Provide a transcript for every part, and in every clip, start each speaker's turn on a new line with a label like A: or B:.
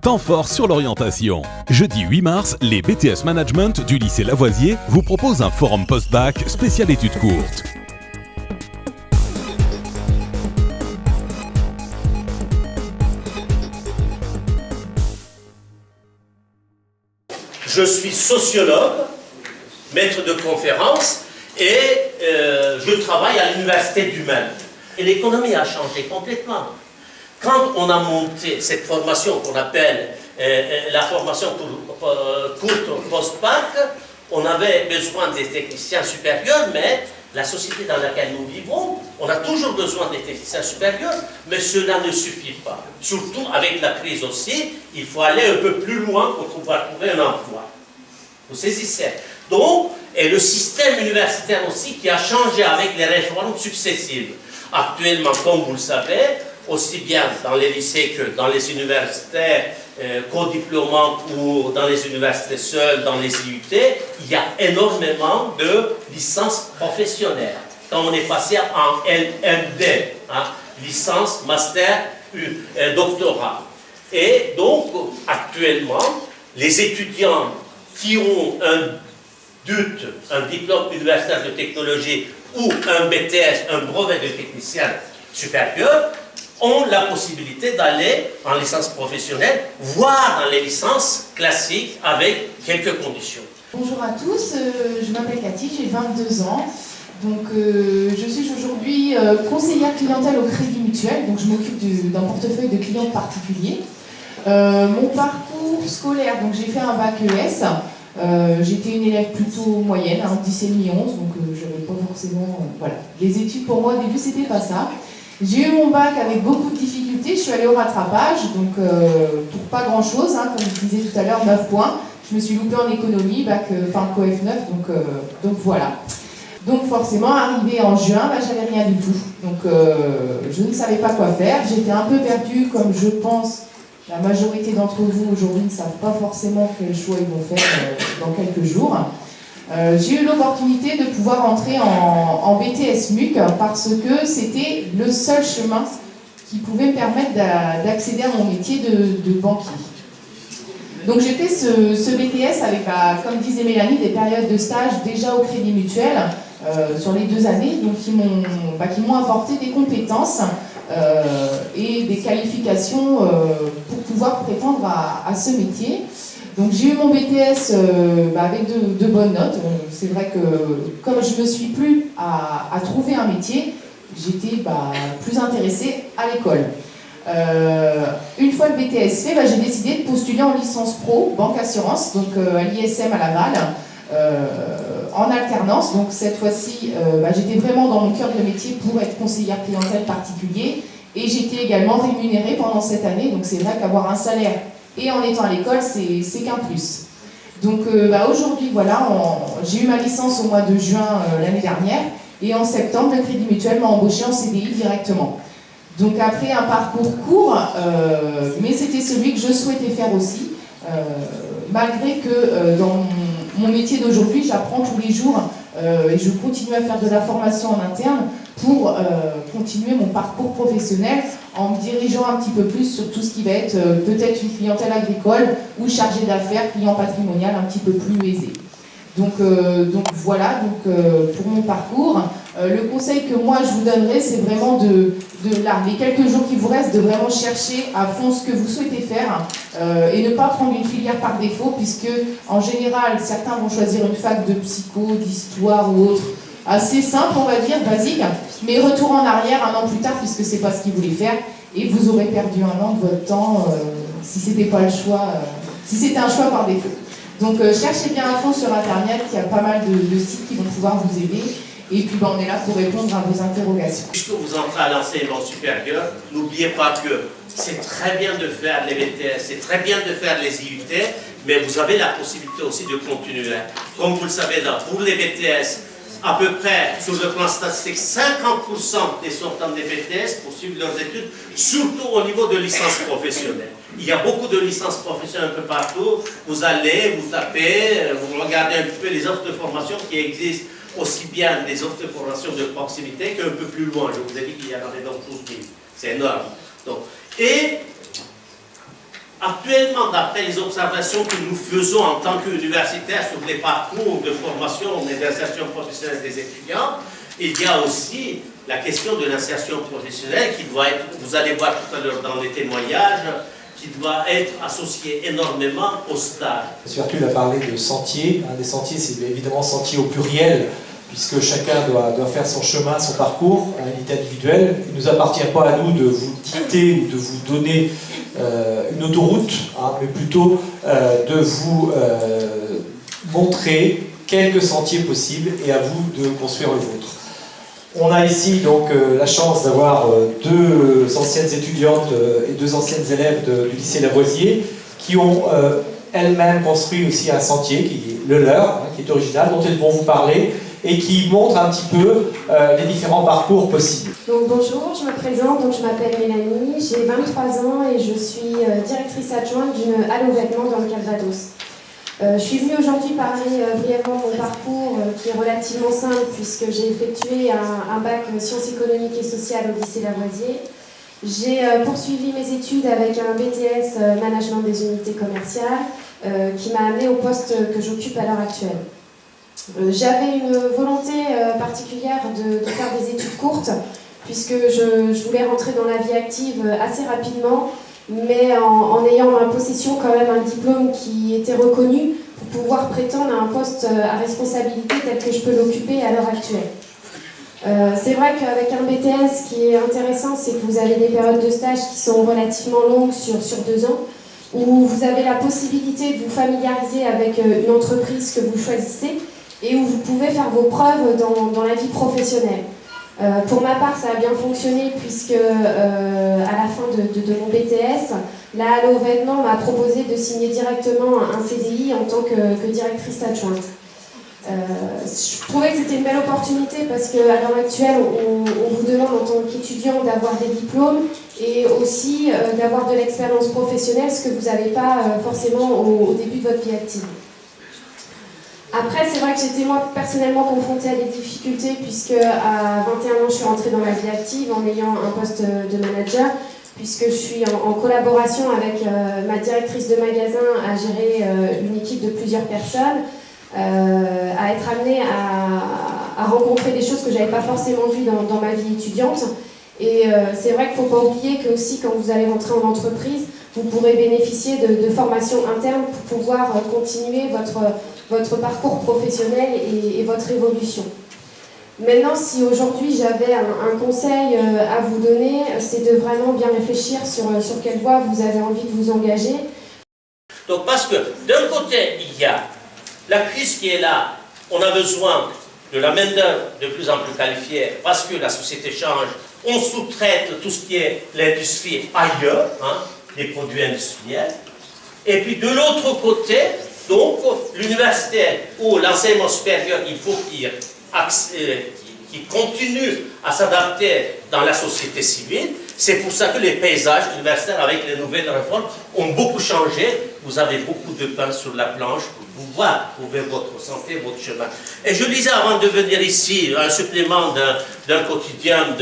A: temps fort sur l'orientation. Jeudi 8 mars, les BTS Management du lycée Lavoisier vous proposent un forum post-bac spécial études courtes.
B: Je suis sociologue, maître de conférence et je travaille à l'université d'Humaine. Et l'économie a changé complètement. Quand on a monté cette formation qu'on appelle la formation courte post-bac, on avait besoin des techniciens supérieurs, mais la société dans laquelle nous vivons, on a toujours besoin des techniciens supérieurs, mais cela ne suffit pas. Surtout avec la crise aussi, il faut aller un peu plus loin pour pouvoir trouver un emploi. Vous saisissez? Donc, et le système universitaire aussi qui a changé avec les réformes successives. Actuellement, comme vous le savez, aussi bien dans les lycées que dans les universités co-diplômantes ou dans les universités seules, dans les IUT, il y a énormément de licences professionnelles. Quand on est passé en LMD, hein, licence, master, doctorat. Et donc, actuellement, les étudiants qui ont un diplôme universitaire de technologie ou un BTS, un brevet de technicien supérieur, ont la possibilité d'aller en licence professionnelle, voire dans les licences classiques avec quelques conditions.
C: Bonjour à tous, je m'appelle Cathy, j'ai 22 ans. Donc, je suis aujourd'hui conseillère clientèle au Crédit Mutuel, donc je m'occupe d'un portefeuille de clients particuliers. Mon parcours scolaire, donc j'ai fait un bac ES. J'étais une élève plutôt moyenne, 10,5, 11, donc je n'avais pas forcément... voilà. Les études pour moi au début c'était pas ça. J'ai eu mon bac avec beaucoup de difficultés, je suis allée au rattrapage, donc pour pas grand chose, hein, comme je disais tout à l'heure, 9 points. Je me suis loupée en économie, bac coef 9, donc voilà. Donc forcément, arrivé en juin, j'avais rien du tout. Donc je ne savais pas quoi faire, j'étais un peu perdue, comme je pense la majorité d'entre vous aujourd'hui ne savent pas forcément quel choix ils vont faire dans quelques jours. J'ai eu l'opportunité de pouvoir entrer en BTS MUC parce que c'était le seul chemin qui pouvait me permettre d'accéder à mon métier de banquier. Donc j'ai fait ce BTS avec, comme disait Mélanie, des périodes de stage déjà au Crédit Mutuel sur les 2 années, donc qui m'ont apporté des compétences et des qualifications pour pouvoir prétendre à ce métier. Donc j'ai eu mon BTS avec de bonnes notes. C'est vrai que comme je ne me suis plus à trouver un métier, j'étais plus intéressée à l'école. Une fois le BTS fait, j'ai décidé de postuler en licence pro, banque assurance, donc à l'ISM à Laval, en alternance. Donc cette fois-ci, j'étais vraiment dans mon cœur de métier pour être conseillère clientèle particulier. Et j'étais également rémunérée pendant cette année. Donc c'est vrai qu'avoir un salaire et en étant à l'école, c'est qu'un plus. Donc aujourd'hui, voilà, j'ai eu ma licence au mois de juin l'année dernière. Et en septembre, le Crédit Mutuel m'a embauché en CDI directement. Donc après un parcours court, mais c'était celui que je souhaitais faire aussi, malgré que dans mon métier d'aujourd'hui, j'apprends tous les jours et je continue à faire de la formation en interne pour continuer mon parcours professionnel en me dirigeant un petit peu plus sur tout ce qui va être peut-être une clientèle agricole ou chargé d'affaires, client patrimonial un petit peu plus aisé. Donc voilà, pour mon parcours, le conseil que moi je vous donnerais, c'est vraiment les quelques jours qui vous restent, de vraiment chercher à fond ce que vous souhaitez faire et ne pas prendre une filière par défaut, puisque en général, certains vont choisir une fac de psycho, d'histoire ou autre, assez simple, on va dire, basique, mais retour en arrière 1 an plus tard, puisque c'est pas ce qu'ils voulaient faire, et vous aurez perdu 1 an de votre temps si c'était pas le choix, si c'était un choix par défaut. Donc cherchez bien à fond sur Internet, il y a pas mal de sites qui vont pouvoir vous aider. Et puis on est là pour répondre à vos interrogations.
B: Puisque vous entrez à l'enseignement supérieur, n'oubliez pas que c'est très bien de faire les BTS, c'est très bien de faire les IUT, mais vous avez la possibilité aussi de continuer. Comme vous le savez, pour les BTS, à peu près, sur le plan statistique, 50% des sortants des BTS poursuivent leurs études, surtout au niveau de licence professionnelle. Il y a beaucoup de licences professionnelles un peu partout. Vous allez, vous tapez, vous regardez un petit peu les offres de formation qui existent, aussi bien des offres de formation de proximité qu'un peu plus loin. Je vous ai dit qu'il y en avait dans tout le pays. C'est énorme. Donc, et Actuellement, d'après les observations que nous faisons en tant qu'universitaires sur les parcours de formation et d'insertion professionnelle des étudiants, il y a aussi la question de l'insertion professionnelle qui doit être, vous allez voir tout à l'heure dans les témoignages, qui doit être associée énormément au stage.
D: M. Hercule a parlé de sentiers. Des sentiers, c'est évidemment sentier au pluriel, puisque chacun doit faire son chemin, son parcours, à unité individuelle. Il ne nous appartient pas à nous de vous dicter ou de vous donner une autoroute, mais plutôt de vous montrer quelques sentiers possibles et à vous de construire le vôtre. On a ici donc la chance d'avoir deux anciennes étudiantes et deux anciennes élèves du lycée Lavoisier qui ont elles-mêmes construit aussi un sentier qui est le leur, qui est original, dont elles vont vous parler et qui montre un petit peu les différents parcours possibles.
E: Donc bonjour, je me présente, donc je m'appelle Mélanie, j'ai 23 ans et je suis directrice adjointe d'une Allo Vêtements dans le Calvados. Je suis venue aujourd'hui parler brièvement de mon parcours qui est relativement simple puisque j'ai effectué un bac sciences économiques et sociales au lycée Lavoisier. J'ai poursuivi mes études avec un BTS management des unités commerciales qui m'a amené au poste que j'occupe à l'heure actuelle. J'avais une volonté particulière de faire des études courtes puisque je voulais rentrer dans la vie active assez rapidement, mais en ayant en possession quand même un diplôme qui était reconnu pour pouvoir prétendre à un poste à responsabilité tel que je peux l'occuper à l'heure actuelle. C'est vrai qu'avec un BTS, ce qui est intéressant, c'est que vous avez des périodes de stage qui sont relativement longues sur 2 ans, où vous avez la possibilité de vous familiariser avec une entreprise que vous choisissez et où vous pouvez faire vos preuves dans la vie professionnelle. Pour ma part, ça a bien fonctionné puisque à la fin de mon BTS, la Allo Vêtements m'a proposé de signer directement un CDI en tant que directrice adjointe. Je trouvais que c'était une belle opportunité parce qu'à l'heure actuelle, on vous demande en tant qu'étudiant d'avoir des diplômes et aussi d'avoir de l'expérience professionnelle, ce que vous n'avez pas forcément au début de votre vie active. Après, c'est vrai que j'étais moi personnellement confrontée à des difficultés puisque à 21 ans, je suis rentrée dans la vie active en ayant un poste de manager puisque je suis en collaboration avec ma directrice de magasin à gérer une équipe de plusieurs personnes, à être amenée à rencontrer des choses que je n'avais pas forcément vues dans ma vie étudiante. Et c'est vrai qu'il ne faut pas oublier que aussi quand vous allez rentrer en entreprise, vous pourrez bénéficier de formations internes pour pouvoir continuer votre parcours professionnel et votre évolution. Maintenant, si aujourd'hui j'avais un conseil à vous donner, c'est de vraiment bien réfléchir sur quelle voie vous avez envie de vous engager.
B: Donc parce que d'un côté, il y a la crise qui est là, on a besoin de la main-d'œuvre de plus en plus qualifiée parce que la société change, on sous-traite tout ce qui est l'industrie ailleurs, les produits industriels. Et puis de l'autre côté, donc l'université ou l'enseignement supérieur, il faut qu'il continue à s'adapter dans la société civile. C'est pour ça que les paysages universitaires avec les nouvelles réformes ont beaucoup changé. Vous avez beaucoup de pain sur la planche pour pouvoir trouver votre santé, votre chemin. Et je disais avant de venir ici, un supplément d'un quotidien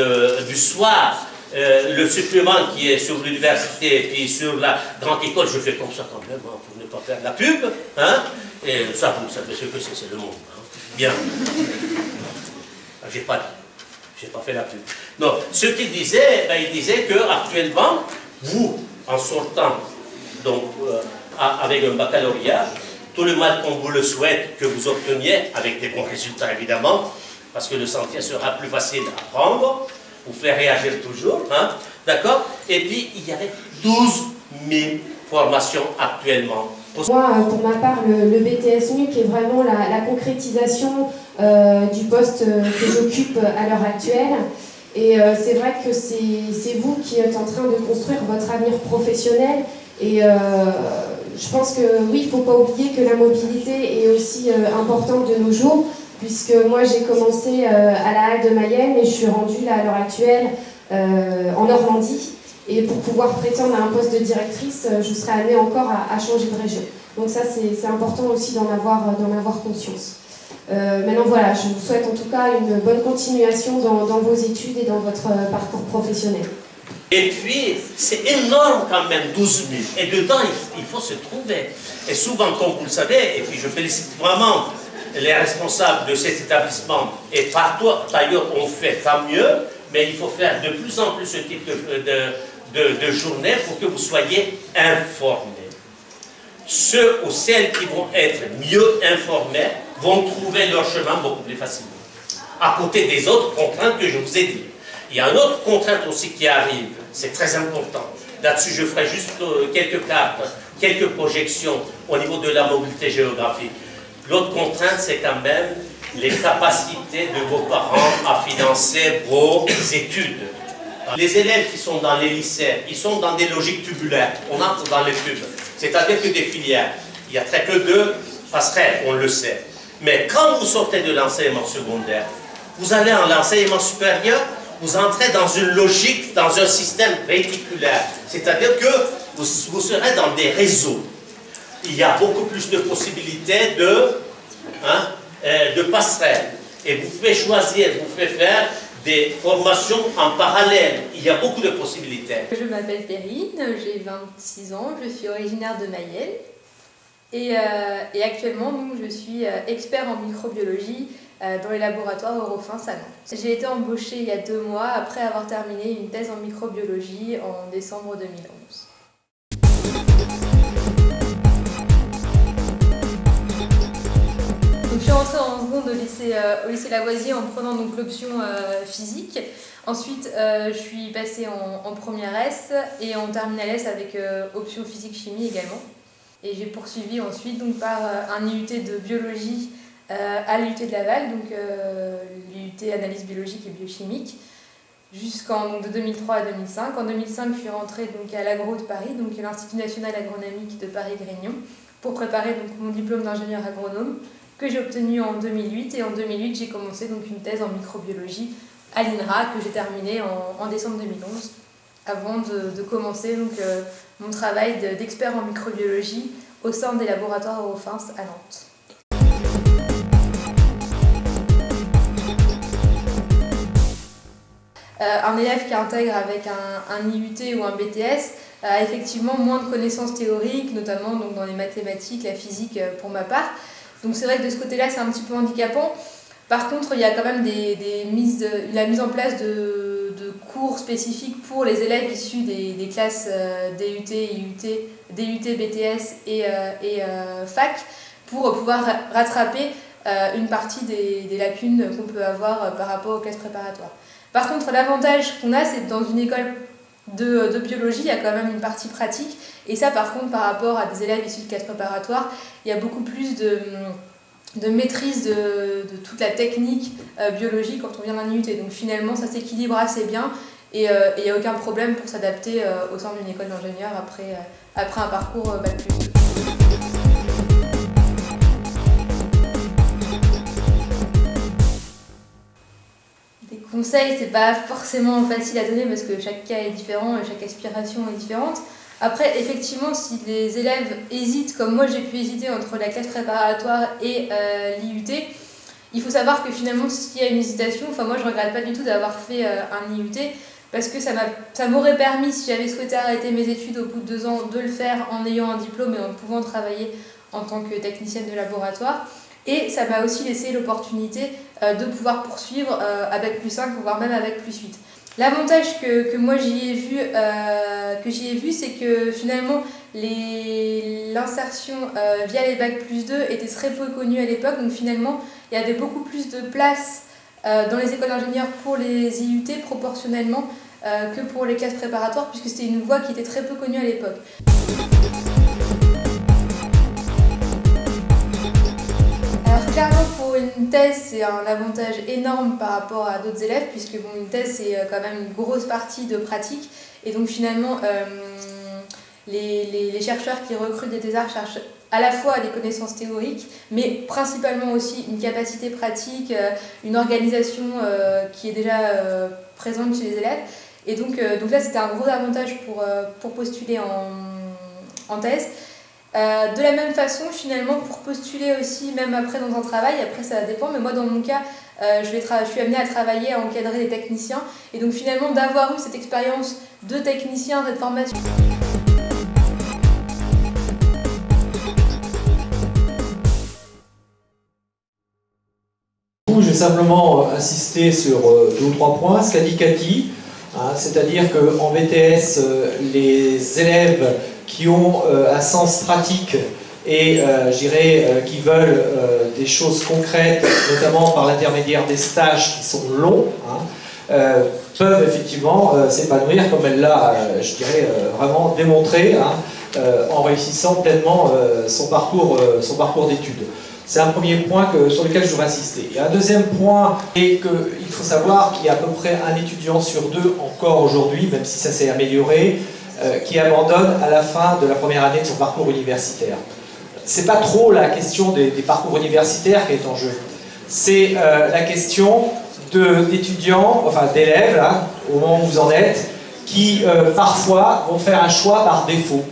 B: du soir, le supplément qui est sur l'université et puis sur la grande école, je fais comme ça quand même, pour ne pas faire de la pub. Et ça, vous savez ce que c'est le monde. Bien. J'ai pas fait la pub. Non, ce qu'il disait, il disait qu'actuellement, vous, en sortant donc, avec un baccalauréat, tout le mal qu'on vous le souhaite, que vous obteniez, avec des bons résultats évidemment, parce que le sentier sera plus facile à prendre, vous faire réagir toujours, d'accord? Et puis, il y avait 12 000 formations actuellement.
E: Moi, pour ma part, le BTS MUC est vraiment la concrétisation du poste que j'occupe à l'heure actuelle. Et c'est vrai que c'est vous qui êtes en train de construire votre avenir professionnel. Et je pense que oui, il ne faut pas oublier que la mobilité est aussi importante de nos jours, puisque moi j'ai commencé à la Halle de Mayenne et je suis rendue là à l'heure actuelle en Normandie. Et pour pouvoir prétendre à un poste de directrice, je serai amenée encore à changer de région. Donc ça, c'est important aussi d'en avoir conscience. Maintenant, voilà, je vous souhaite en tout cas une bonne continuation dans vos études et dans votre parcours professionnel.
B: Et puis, c'est énorme quand même, 12 000. Et dedans, il faut se trouver. Et souvent, comme vous le savez, et puis je félicite vraiment les responsables de cet établissement, et partout d'ailleurs on fait tant mieux, mais il faut faire de plus en plus ce type de journée pour que vous soyez informés. Ceux ou celles qui vont être mieux informés vont trouver leur chemin beaucoup plus facilement. À côté des autres contraintes que je vous ai dit. Il y a une autre contrainte aussi qui arrive, c'est très important. Là-dessus, je ferai juste quelques cartes, quelques projections au niveau de la mobilité géographique. L'autre contrainte, c'est quand même les capacités de vos parents à financer vos études. Les élèves qui sont dans les lycées, ils sont dans des logiques tubulaires. On entre dans les tubes. C'est-à-dire que des filières. Il y a très peu de passerelles, on le sait. Mais quand vous sortez de l'enseignement secondaire, vous allez en l'enseignement supérieur, vous entrez dans une logique, dans un système réticulaire. C'est-à-dire que vous serez dans des réseaux. Il y a beaucoup plus de possibilités de passerelles. Et vous pouvez choisir, vous pouvez faire des formations en parallèle. Il y a beaucoup de possibilités.
F: Je m'appelle Perrine, j'ai 26 ans, je suis originaire de Mayenne. Et actuellement, donc, je suis expert en microbiologie dans les laboratoires Eurofins à Nantes. J'ai été embauchée il y a 2 mois après avoir terminé une thèse en microbiologie en décembre 2011. Donc, je suis rentrée en seconde au lycée Lavoisier en prenant donc l'option physique. Ensuite, je suis passée en première S et en terminale S avec option physique-chimie également. Et j'ai poursuivi ensuite donc, par un IUT de biologie à l'IUT de Laval, donc l'IUT analyse biologique et biochimique, jusqu'en de 2003 à 2005. En 2005, je suis rentrée donc, à l'Agro de Paris, donc l'Institut national agronomique de Paris-Grignon, pour préparer donc, mon diplôme d'ingénieur agronome que j'ai obtenu en 2008. Et en 2008, j'ai commencé donc, une thèse en microbiologie à l'INRA que j'ai terminée en décembre 2011, avant de commencer donc, mon travail d'expert en microbiologie au sein des laboratoires Eurofins à Nantes. Un élève qui intègre avec un IUT ou un BTS a effectivement moins de connaissances théoriques, notamment donc, dans les mathématiques, la physique pour ma part. Donc c'est vrai que de ce côté-là, c'est un petit peu handicapant. Par contre, il y a quand même la mise en place de cours spécifiques pour les élèves issus des classes DUT, IUT, DUT, BTS et fac pour pouvoir rattraper une partie des lacunes qu'on peut avoir par rapport aux classes préparatoires. Par contre, l'avantage qu'on a, c'est que dans une école de biologie, il y a quand même une partie pratique. Et ça, par contre, par rapport à des élèves issus de classes préparatoires, il y a beaucoup plus de maîtrise de toute la technique biologique quand on vient d'un IUT. Donc finalement, ça s'équilibre assez bien et il n'y a aucun problème pour s'adapter au sein d'une école d'ingénieur après un parcours Bac+2. Des conseils, c'est pas forcément facile à donner parce que chaque cas est différent et chaque aspiration est différente. Après, effectivement, si les élèves hésitent, comme moi j'ai pu hésiter entre la classe préparatoire et l'IUT, il faut savoir que finalement, s'il y a une hésitation, moi je ne regrette pas du tout d'avoir fait un IUT parce que ça m'aurait permis, si j'avais souhaité arrêter mes études au bout de 2 ans, de le faire en ayant un diplôme et en pouvant travailler en tant que technicienne de laboratoire. Et ça m'a aussi laissé l'opportunité de pouvoir poursuivre avec +5, voire même avec +8. L'avantage que moi j'y ai vu, c'est que finalement l'insertion via les Bac+2 était très peu connue à l'époque. Donc finalement, il y avait beaucoup plus de place dans les écoles d'ingénieurs pour les IUT proportionnellement que pour les classes préparatoires, puisque c'était une voie qui était très peu connue à l'époque. Clairement, pour une thèse, c'est un avantage énorme par rapport à d'autres élèves, puisque une thèse, c'est quand même une grosse partie de pratique. Et donc finalement, les chercheurs qui recrutent des thésards cherchent à la fois des connaissances théoriques, mais principalement aussi une capacité pratique, une organisation qui est déjà présente chez les élèves. Et donc là, c'était un gros avantage pour postuler en thèse. De la même façon, finalement, pour postuler aussi, même après dans un travail, après ça dépend, mais moi dans mon cas, je suis amenée à travailler, à encadrer des techniciens, et donc finalement d'avoir eu cette expérience de techniciens cette formation.
D: Je vais simplement insister sur 2 ou 3 points. Ce qu'a dit Cathy, c'est-à-dire qu'en BTS, les élèves qui ont un sens pratique et qui veulent des choses concrètes, notamment par l'intermédiaire des stages qui sont longs, peuvent effectivement s'épanouir comme elle l'a, vraiment démontré, en réussissant pleinement son parcours d'études. C'est un premier point sur lequel je voudrais insister. Et un deuxième point est qu'il faut savoir qu'il y a à peu près un étudiant sur 2 encore aujourd'hui, même si ça s'est amélioré, qui abandonne à la fin de la première année de son parcours universitaire. C'est pas trop la question des parcours universitaires qui est en jeu. C'est la question d'étudiants, enfin d'élèves, au moment où vous en êtes, qui parfois vont faire un choix par défaut.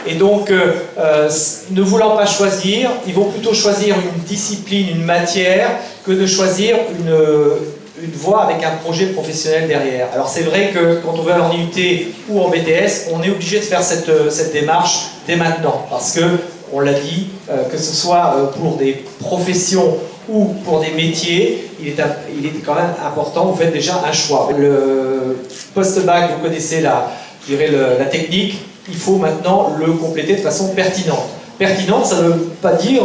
D: Et donc, ne voulant pas choisir, ils vont plutôt choisir une discipline, une matière, que de choisir une voie avec un projet professionnel derrière. Alors c'est vrai que quand on va en IUT ou en BTS, on est obligé de faire cette démarche dès maintenant, parce que, on l'a dit, que ce soit pour des professions ou pour des métiers, il est quand même important, vous faites déjà un choix. Le post-bac, vous connaissez la technique, il faut maintenant le compléter de façon pertinente. Pertinente, ça ne veut pas dire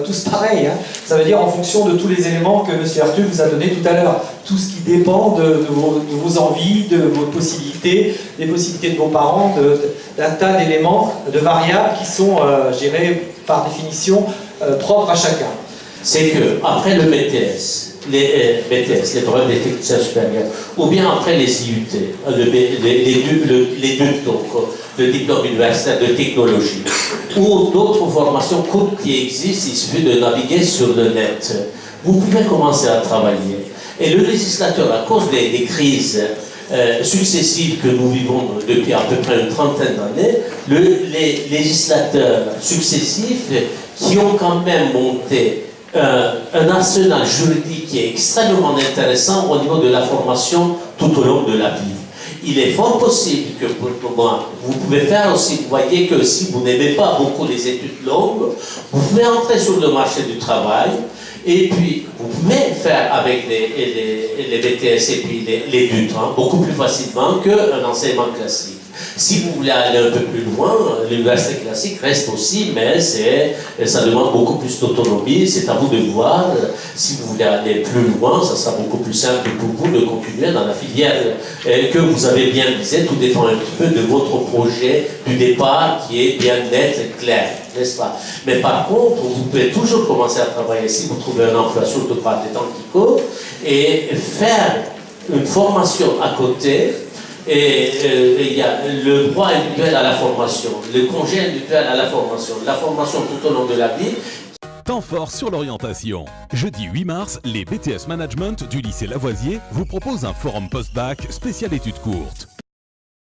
D: tous pareil, ça veut dire en fonction de tous les éléments que M. Arthur vous a donné tout à l'heure. Tout ce qui dépend de vos envies, de vos possibilités, des possibilités de vos parents, d'un tas d'éléments, de variables qui sont, par définition, propres à chacun.
B: C'est que après le BTS, les brevets des techniciens supérieurs, ou bien après les IUT, les deux, donc le diplôme universitaire de technologie, ou d'autres formations courtes qui existent, il suffit de naviguer sur le net. Vous pouvez commencer à travailler. Et le législateur, à cause des crises successives que nous vivons depuis à peu près une trentaine d'années, les législateurs successifs qui ont quand même monté un arsenal juridique qui est extrêmement intéressant au niveau de la formation tout au long de la vie. Il est fort possible que pour moi, vous pouvez faire aussi, vous voyez que si vous n'aimez pas beaucoup les études longues, vous pouvez entrer sur le marché du travail et puis vous pouvez faire avec les BTS et puis les DUT beaucoup plus facilement qu'un enseignement classique. Si vous voulez aller un peu plus loin, l'université classique reste aussi, mais ça demande beaucoup plus d'autonomie. C'est à vous de voir. Si vous voulez aller plus loin, ça sera beaucoup plus simple pour vous de continuer dans la filière que vous avez bien visée, tout dépend un petit peu de votre projet du départ qui est bien net et clair, n'est-ce pas? Mais par contre, vous pouvez toujours commencer à travailler si vous trouvez un emploi, surtout par des temps qui courent, et faire une formation à côté. Et il y a le droit individuel à la formation, le congé individuel à la formation tout au long de la vie.
A: Temps fort sur l'orientation. Jeudi 8 mars, les BTS Management du lycée Lavoisier vous proposent un forum post-bac spécial études courtes.